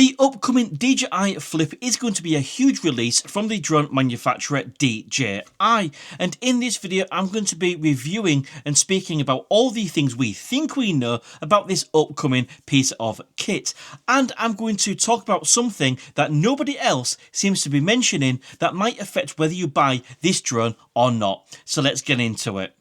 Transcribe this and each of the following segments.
The upcoming DJI Flip is going to be a huge release from the drone manufacturer DJI, and in this video I'm going to be reviewing and speaking about all the things we think we know about this upcoming piece of kit, and I'm going to talk about something that nobody else seems to be mentioning that might affect whether you buy this drone or not. So let's get into it.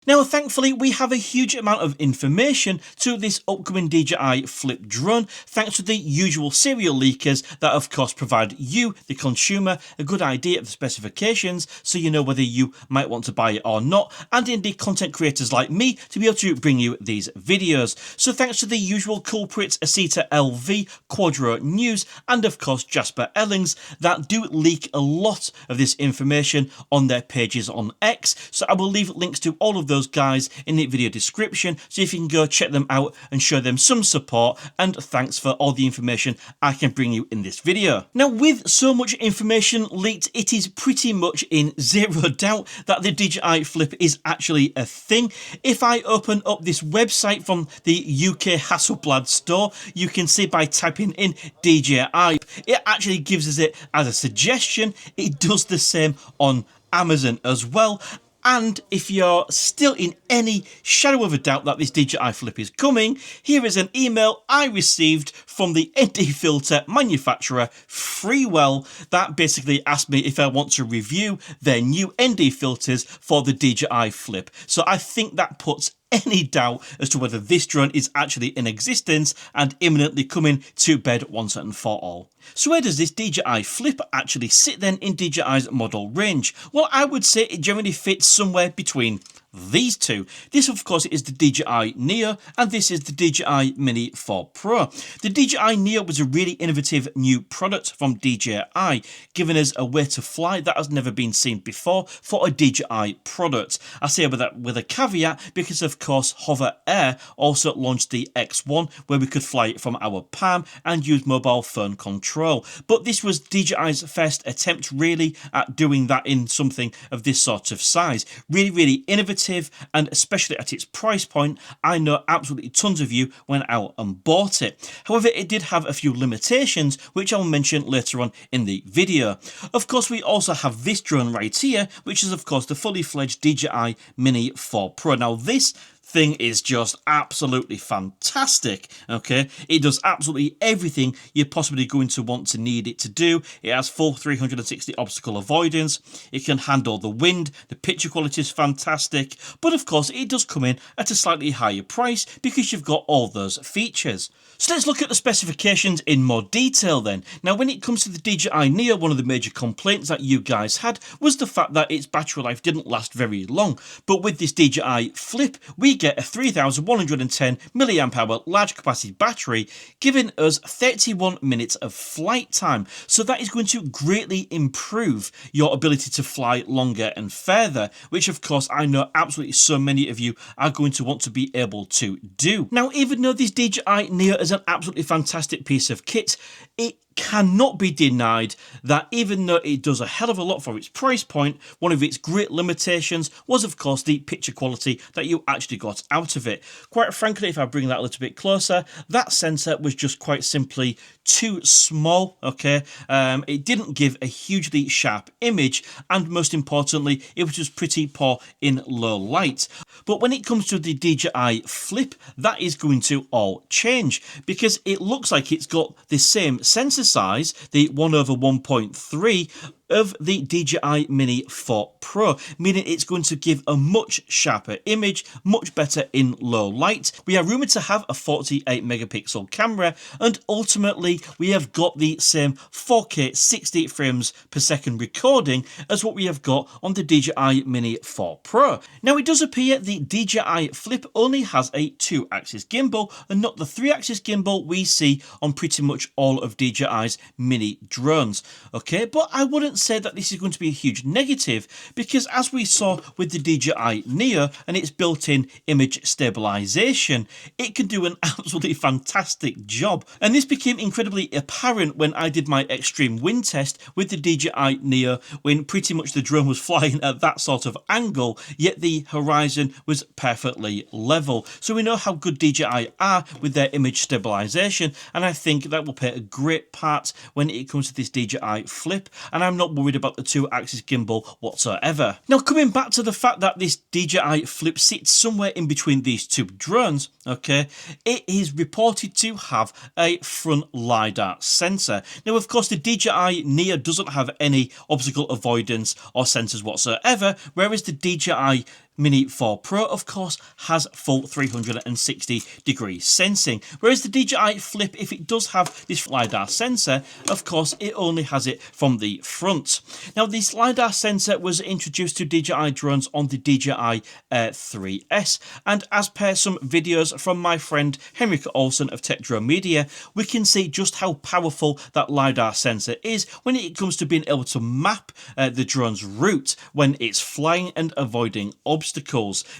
Now, thankfully, we have a huge amount of information to this upcoming DJI Flip drone, thanks to the usual serial leakers that, of course, provide you, the consumer, a good idea of the specifications so you know whether you might want to buy it or not, and indeed content creators like me to be able to bring you these videos. So thanks to the usual culprits, Asita LV, Quadro News, and of course Jasper Ellings, that do leak a lot of this information on their pages on X. So I will leave links to all of those guys in the video description so if you can go check them out and show them some support, and thanks for all the information I can bring you in this video. Now, with so much information leaked, it is pretty much in zero doubt that the DJI Flip is actually a thing. If I open up this website from the UK Hasselblad store, you can see by typing in DJI, it actually gives us it as a suggestion. It does the same on Amazon as well. And if you're still in any shadow of a doubt that this DJI Flip is coming, here is an email I received from the ND filter manufacturer Freewell that basically asked me if I want to review their new ND filters for the DJI Flip. So I think that puts any doubt as to whether this drone is actually in existence and imminently coming to bed once and for all. So where does this DJI Flip actually sit then in DJI's model range? Well, I would say it generally fits somewhere between these two. This, of course, is the DJI Neo, and this is the DJI Mini 4 Pro. The DJI Neo was a really innovative new product from DJI, giving us a way to fly that has never been seen before for a DJI product. I say with a caveat because, of course, Hover Air also launched the X1, where we could fly it from our palm and use mobile phone control. But this was DJI's first attempt, really, at doing that in something of this sort of size. Really, really innovative. And especially at its price point, I know absolutely tons of you went out and bought it. However, it did have a few limitations, which I'll mention later on in the video. Of course, we also have this drone right here, which is, of course, the fully fledged DJI Mini 4 Pro. Now, this thing is just absolutely fantastic. Okay, it does absolutely everything you're possibly going to want to need it to do. It has full 360 obstacle avoidance, it can handle the wind, the picture quality is fantastic, but of course it does come in at a slightly higher price because you've got all those features. So let's look at the specifications in more detail then. Now, when it comes to the DJI Neo, one of the major complaints that you guys had was the fact that its battery life didn't last very long. But with this DJI Flip, we get a 3110 mAh large capacity battery, giving us 31 minutes of flight time. So that is going to greatly improve your ability to fly longer and further, which of course I know absolutely so many of you are going to want to be able to do. Now, even though this DJI Neo is an absolutely fantastic piece of kit, it cannot be denied that even though it does a hell of a lot for its price point, one of its great limitations was, of course, the picture quality that you actually got out of it. Quite frankly, if I bring that a little bit closer, that sensor was just quite simply too small. Okay, it didn't give a hugely sharp image, and most importantly, it was just pretty poor in low light. But when it comes to the DJI Flip, that is going to all change because it looks like it's got the same sensor size, the 1/1.3 of the DJI Mini 4 Pro, meaning it's going to give a much sharper image, much better in low light. We are rumoured to have a 48 megapixel camera, and ultimately we have got the same 4K 60 frames per second recording as what we have got on the DJI Mini 4 Pro. Now, it does appear the DJI Flip only has a 2-axis gimbal and not the 3-axis gimbal we see on pretty much all of DJI's mini drones. Okay, but I wouldn't wouldn't say that this is going to be a huge negative, because as we saw with the DJI Neo and its built-in image stabilization, it can do an absolutely fantastic job. And this became incredibly apparent when I did my extreme wind test with the DJI Neo, when pretty much the drone was flying at that sort of angle, yet the horizon was perfectly level. So we know how good DJI are with their image stabilization, and I think that will play a great part when it comes to this DJI Flip, and I'm not worried about the 2-axis gimbal whatsoever. Now, coming back to the fact that this DJI Flip sits somewhere in between these two drones, okay, it is reported to have a front LiDAR sensor. Now, of course, the DJI Neo doesn't have any obstacle avoidance or sensors whatsoever, whereas the DJI Mini 4 Pro, of course, has full 360-degree sensing, whereas the DJI Flip, if it does have this LiDAR sensor, of course, it only has it from the front. Now, this LiDAR sensor was introduced to DJI drones on the DJI 3S, and as per some videos from my friend Henrik Olsen of Tech Drone Media, we can see just how powerful that LiDAR sensor is when it comes to being able to map the drone's route when it's flying and avoiding obstacles.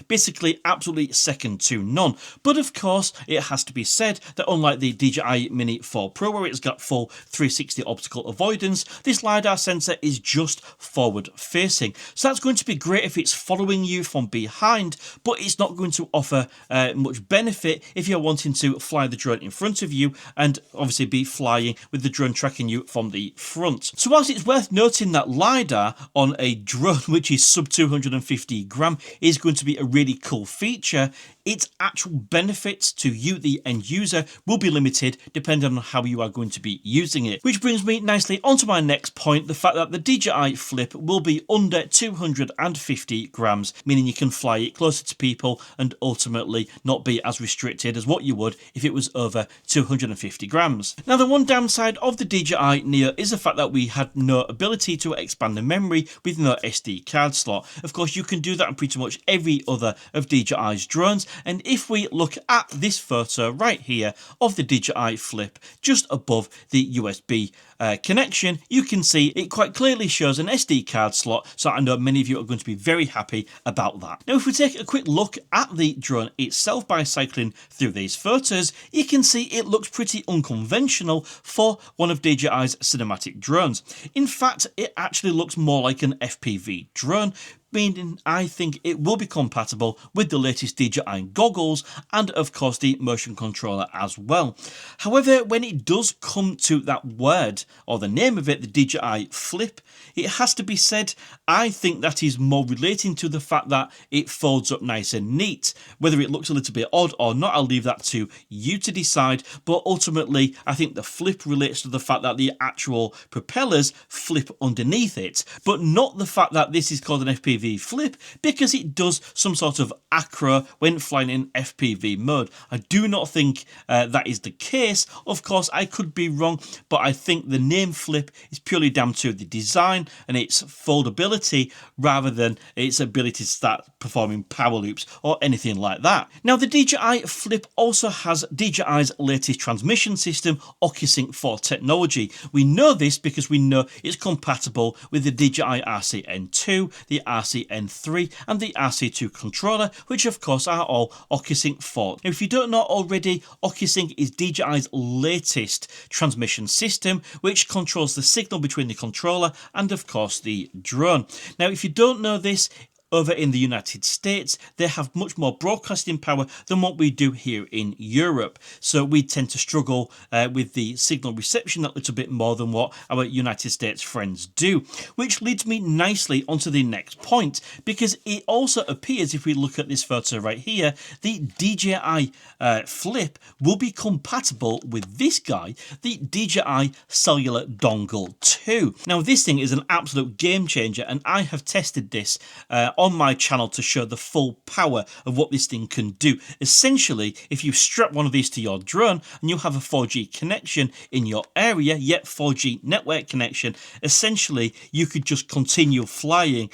Basically absolutely second to none. But of course, it has to be said that unlike the DJI Mini 4 Pro, where it's got full 360 obstacle avoidance, this LiDAR sensor is just forward facing. So that's going to be great if it's following you from behind, but it's not going to offer much benefit if you're wanting to fly the drone in front of you and obviously be flying with the drone tracking you from the front. So whilst it's worth noting that LiDAR on a drone which is sub 250 gram is going to be a really cool feature, its actual benefits to you, the end user, will be limited depending on how you are going to be using it. Which brings me nicely onto my next point, the fact that the DJI Flip will be under 250 grams, meaning you can fly it closer to people and ultimately not be as restricted as what you would if it was over 250 grams. Now, the one downside of the DJI Neo is the fact that we had no ability to expand the memory with no SD card slot. Of course, you can do that on pretty much every other of DJI's drones, and if we look at this photo right here of the DJI Flip just above the USB connection, you can see it quite clearly shows an SD card slot, so I know many of you are going to be very happy about that. Now, if we take a quick look at the drone itself by cycling through these photos, you can see it looks pretty unconventional for one of DJI's cinematic drones. In fact, it actually looks more like an FPV drone, meaning I think it will be compatible with the latest DJI goggles and of course the motion controller as well. However, when it does come to that word or the name of it, the DJI Flip, it has to be said, I think that is more relating to the fact that it folds up nice and neat. Whether it looks a little bit odd or not, I'll leave that to you to decide, but ultimately I think the flip relates to the fact that the actual propellers flip underneath it, but not the fact that this is called an FPV Flip, because it does some sort of acro when flying in FPV mode. I do not think that is the case. Of course, I could be wrong, but I think the name Flip is purely down to the design and its foldability rather than its ability to start performing power loops or anything like that. Now, the DJI Flip also has DJI's latest transmission system, OcuSync 4 technology. We know this because we know it's compatible with the DJI RCN2, the RCN3 and the RC2 controller, which of course are all OcuSync 4. Now, if you don't know already, OcuSync is DJI's latest transmission system, which controls the signal between the controller and of course the drone. Now, if you don't know this, over in the United States, they have much more broadcasting power than what we do here in Europe. So we tend to struggle with the signal reception a little bit more than what our United States friends do. Which leads me nicely onto the next point, because it also appears, if we look at this photo right here, the DJI Flip will be compatible with this guy, the DJI Cellular Dongle 2. Now, this thing is an absolute game changer, and I have tested this on on my channel to show the full power of what this thing can do. Essentially, if you strap one of these to your drone and you have a 4G connection in your area, yet 4G network connection, essentially you could just continue flying,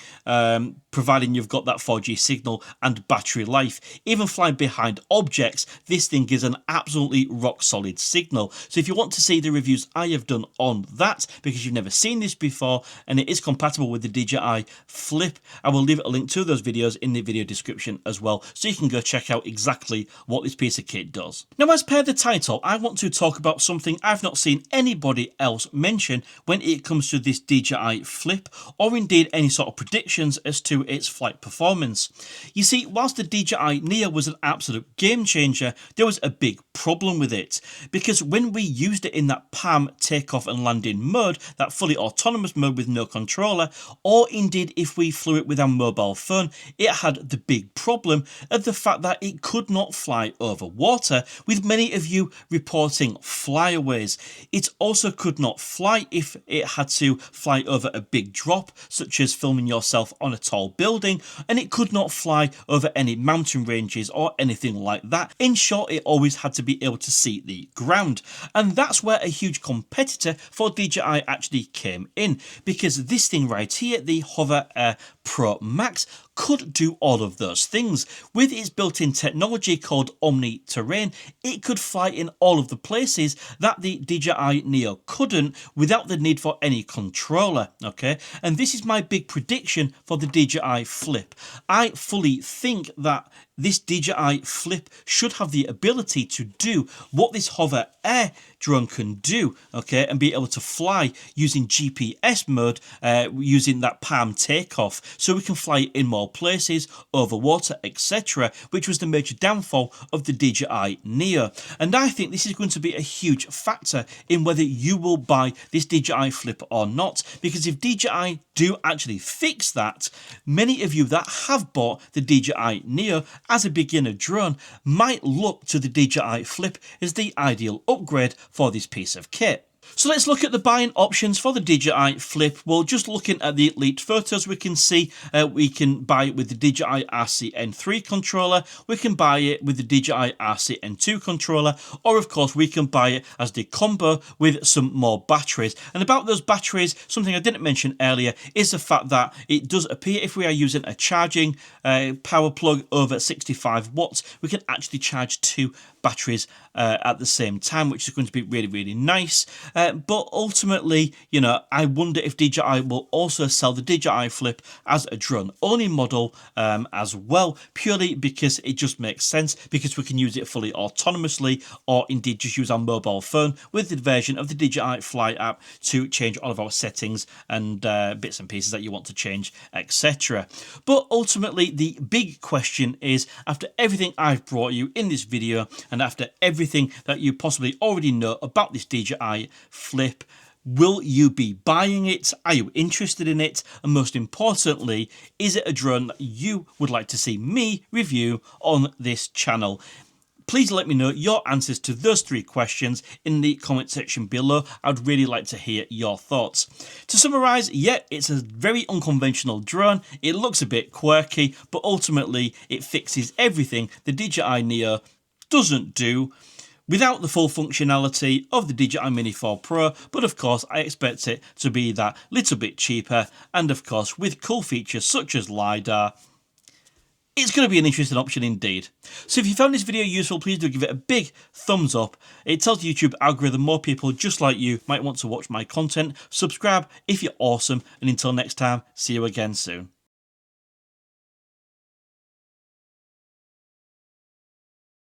providing you've got that 4G signal and battery life. Even flying behind objects, this thing gives an absolutely rock solid signal. So if you want to see the reviews I have done on that, because you've never seen this before and it is compatible with the DJI Flip, I will leave a link to those videos in the video description as well, so you can go check out exactly what this piece of kit does. Now, as per the title, I want to talk about something I've not seen anybody else mention when it comes to this DJI Flip, or indeed any sort of predictions as to its flight performance. You see, whilst the DJI Neo was an absolute game changer, there was a big problem with it, because when we used it in that palm takeoff and landing mode, that fully autonomous mode with no controller, or indeed if we flew it with our mobile phone, it had the big problem of the fact that it could not fly over water, with many of you reporting flyaways. It also could not fly if it had to fly over a big drop, such as filming yourself on a tall building, and it could not fly over any mountain ranges or anything like that. In short, it always had to be able to see the ground, and that's where a huge competitor for DJI actually came in, because this thing right here, the Hover Air Pro Max, could do all of those things. With its built-in technology called Omni Terrain, it could fly in all of the places that the DJI Neo couldn't without the need for any controller, okay? And this is my big prediction for the DJI Flip. I fully think that this DJI Flip should have the ability to do what this Hover Air drone can do, okay, and be able to fly using GPS mode, using that palm takeoff, so we can fly in more places, over water, etc., which was the major downfall of the DJI Neo. And I think this is going to be a huge factor in whether you will buy this DJI Flip or not, because if DJI do actually fix that, many of you that have bought the DJI Neo as a beginner drone might look to the DJI Flip as the ideal upgrade for this piece of kit. So let's look at the buying options for the DJI Flip. Well, just looking at the leaked photos, we can see we can buy it with the DJI RC-N3 controller, we can buy it with the DJI RC-N2 controller, or of course we can buy it as the combo with some more batteries. And about those batteries, something I didn't mention earlier is the fact that it does appear if we are using a charging power plug over 65 watts, we can actually charge two batteries at the same time, which is going to be really, really nice. But ultimately, you know, I wonder if DJI will also sell the DJI Flip as a drone only model as well, purely because it just makes sense, because we can use it fully autonomously, or indeed just use our mobile phone with the version of the DJI Fly app to change all of our settings and bits and pieces that you want to change, etc. But ultimately, the big question is, after everything I've brought you in this video, and after everything that you possibly already know about this DJI Flip, will you be buying it? Are you interested in it? And most importantly, is it a drone that you would like to see me review on this channel? Please let me know your answers to those three questions in the comment section below. I'd really like to hear your thoughts. To summarise, yeah, it's a very unconventional drone. It looks a bit quirky, but ultimately it fixes everything the DJI Neo doesn't do, without the full functionality of the DJI Mini 4 Pro, but of course I expect it to be that little bit cheaper, and of course with cool features such as LiDAR. It's going to be an interesting option indeed. So if you found this video useful, please do give it a big thumbs up. It tells the YouTube algorithm more people just like you might want to watch my content. Subscribe if you're awesome, and until next time, see you again soon.